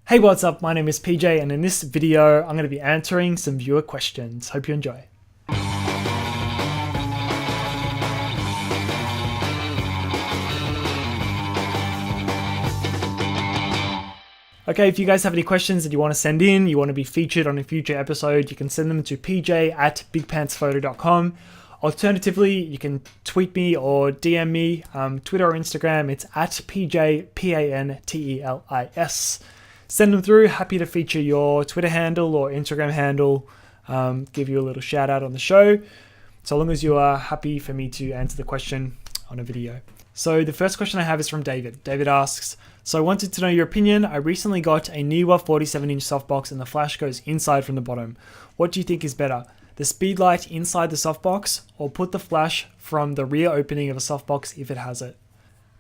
Hey, what's up? My name is PJ, and in this video, I'm going to be answering some viewer questions. Hope you enjoy. Okay, if you guys have any questions that you want to send in, you want to be featured on a future episode, you can send them to pj@bigpantsphoto.com. Alternatively, you can tweet me or DM me, Twitter or Instagram. It's @pjpantelis. Send them through. Happy to feature your Twitter handle or Instagram handle. Give you a little shout out on the show, so long as you are happy for me to answer the question on a video. So the first question I have is from David. David asks, so I wanted to know your opinion. I recently got a newer 47-inch softbox and the flash goes inside from the bottom. What do you think is better? The speed light inside the softbox, or put the flash from the rear opening of a softbox if it has it?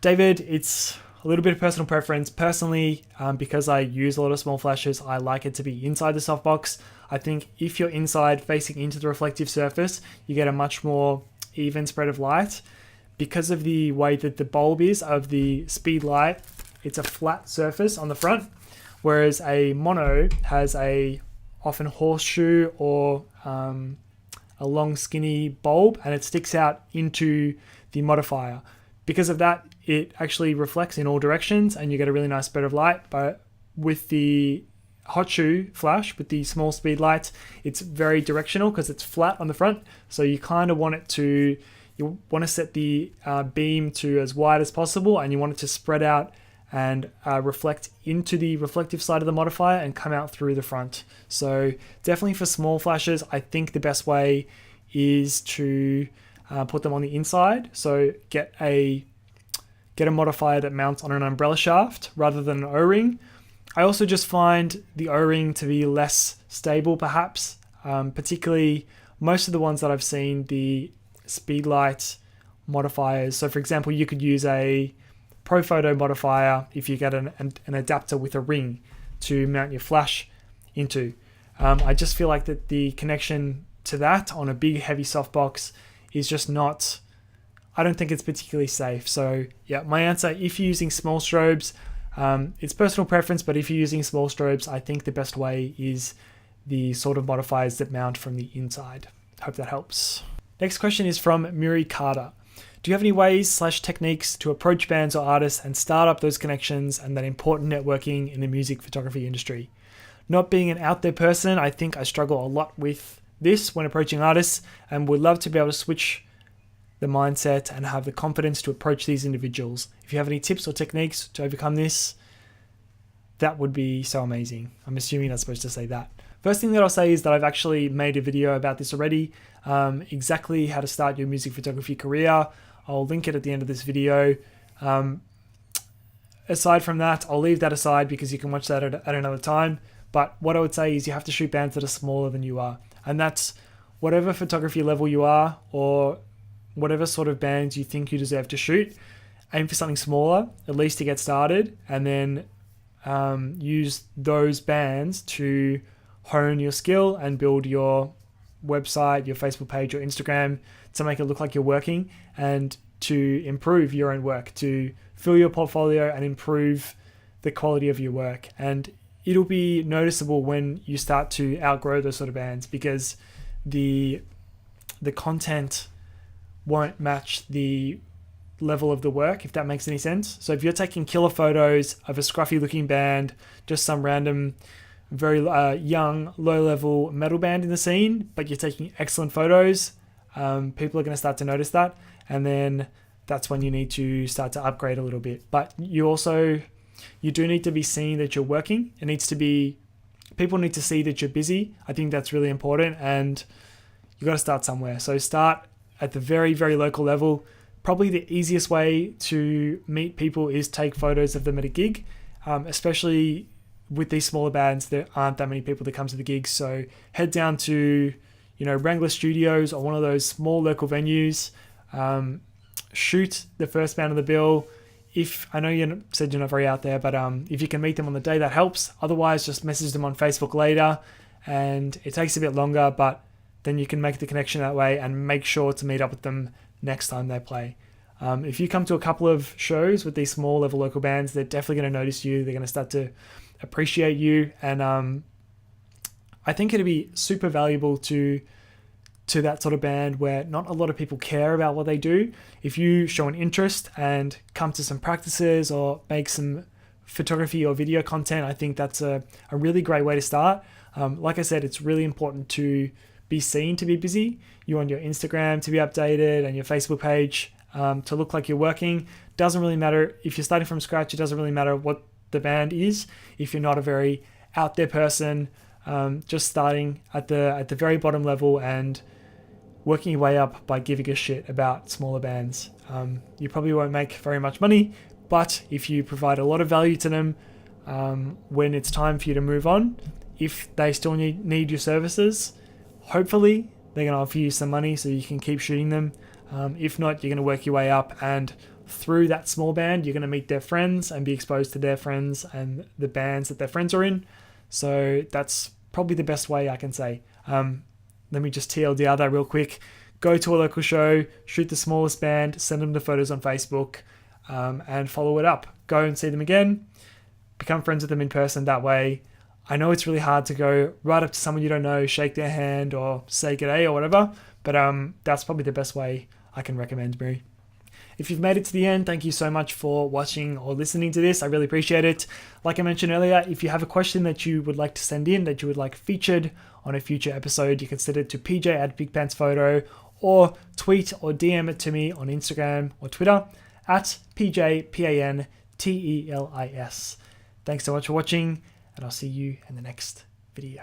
David, it's a little bit of personal preference. Personally, because I use a lot of small flashes, I like it to be inside the softbox. I think if you're inside facing into the reflective surface, you get a much more even spread of light. Because of the way that the bulb is of the speed light, it's a flat surface on the front, whereas a mono has a often horseshoe or a long skinny bulb, and it sticks out into the modifier. Because of that, it actually reflects in all directions and you get a really nice spread of light. But with the hot shoe flash, with the small speed lights, it's very directional because it's flat on the front. So you kind of want it to, you want to set the beam to as wide as possible, and you want it to spread out and reflect into the reflective side of the modifier and come out through the front. So definitely for small flashes, I think the best way is to put them on the inside. So get a modifier that mounts on an umbrella shaft rather than an O-ring. I also just find the O-ring to be less stable perhaps, particularly most of the ones that I've seen, the speedlight modifiers. So for example, you could use a ProPhoto modifier if you get an adapter with a ring to mount your flash into. I just feel like that the connection to that on a big heavy softbox is just not, I don't think it's particularly safe. So yeah, my answer, if you're using small strobes, it's personal preference, but if you're using small strobes, I think the best way is the sort of modifiers that mount from the inside. Hope that helps. Next question is from Muri Carter. Do you have any ways/techniques to approach bands or artists and start up those connections and that important networking in the music photography industry? Not being an out there person, I think I struggle a lot with this when approaching artists, and would love to be able to switch the mindset and have the confidence to approach these individuals. If you have any tips or techniques to overcome this, that would be so amazing. I'm assuming you're not supposed to say that. First thing that I'll say is that I've actually made a video about this already, exactly how to start your music photography career. I'll link it at the end of this video. Aside from that, I'll leave that aside because you can watch that at another time. But what I would say is you have to shoot bands that are smaller than you are. And that's whatever photography level you are, or whatever sort of bands you think you deserve to shoot. Aim for something smaller, at least to get started, and then use those bands to hone your skill and build your website, your Facebook page, or Instagram to make it look like you're working, and to improve your own work, to fill your portfolio and improve the quality of your work. And it'll be noticeable when you start to outgrow those sort of bands, because the content won't match the level of the work, if that makes any sense. So if you're taking killer photos of a scruffy looking band, just some random very young, low-level metal band in the scene, but you're taking excellent photos, people are going to start to notice that, and then that's when you need to start to upgrade a little bit. But you do need to be seen that you're working. People need to see that you're busy. I think that's really important, and you got to start somewhere. So start at the very, very local level. Probably the easiest way to meet people is take photos of them at a gig, especially with these smaller bands. There aren't that many people that come to the gigs, so head down to Wrangler Studios or one of those small local venues. Shoot the first band on the bill. If I know you said you're not very out there, but if you can meet them on the day, that helps. Otherwise, just message them on Facebook later, and it takes a bit longer, but then you can make the connection that way and make sure to meet up with them next time they play. If you come to a couple of shows with these small level local bands, they're definitely going to notice you. They're going to start to appreciate you, and I think it'd be super valuable to that sort of band where not a lot of people care about what they do. If you show an interest and come to some practices or make some photography or video content, I think that's a really great way to start. Like I said, it's really important to be seen to be busy. You want your Instagram to be updated and your Facebook page to look like you're working. Doesn't really matter if you're starting from scratch. It doesn't really matter what the band is. If you're not a very out there person, just starting at the very bottom level and working your way up by giving a shit about smaller bands. You probably won't make very much money, but if you provide a lot of value to them, when it's time for you to move on, if they still need your services, hopefully they're going to offer you some money so you can keep shooting them. If not, you're going to work your way up, and through that small band, you're going to meet their friends and be exposed to their friends and the bands that their friends are in. So that's probably the best way I can say. Let me just TLDR that real quick. Go to a local show, shoot the smallest band, send them the photos on Facebook, and follow it up. Go and see them again, become friends with them in person that way. I know it's really hard to go right up to someone you don't know, shake their hand or say g'day or whatever, but that's probably the best way I can recommend, Mary. If you've made it to the end, thank you so much for watching or listening to this. I really appreciate it. Like I mentioned earlier, if you have a question that you would like to send in, that you would like featured on a future episode, you can send it to pj@bigpantsphoto or tweet or DM it to me on Instagram or Twitter at pjpantelis. Thanks so much for watching, and I'll see you in the next video.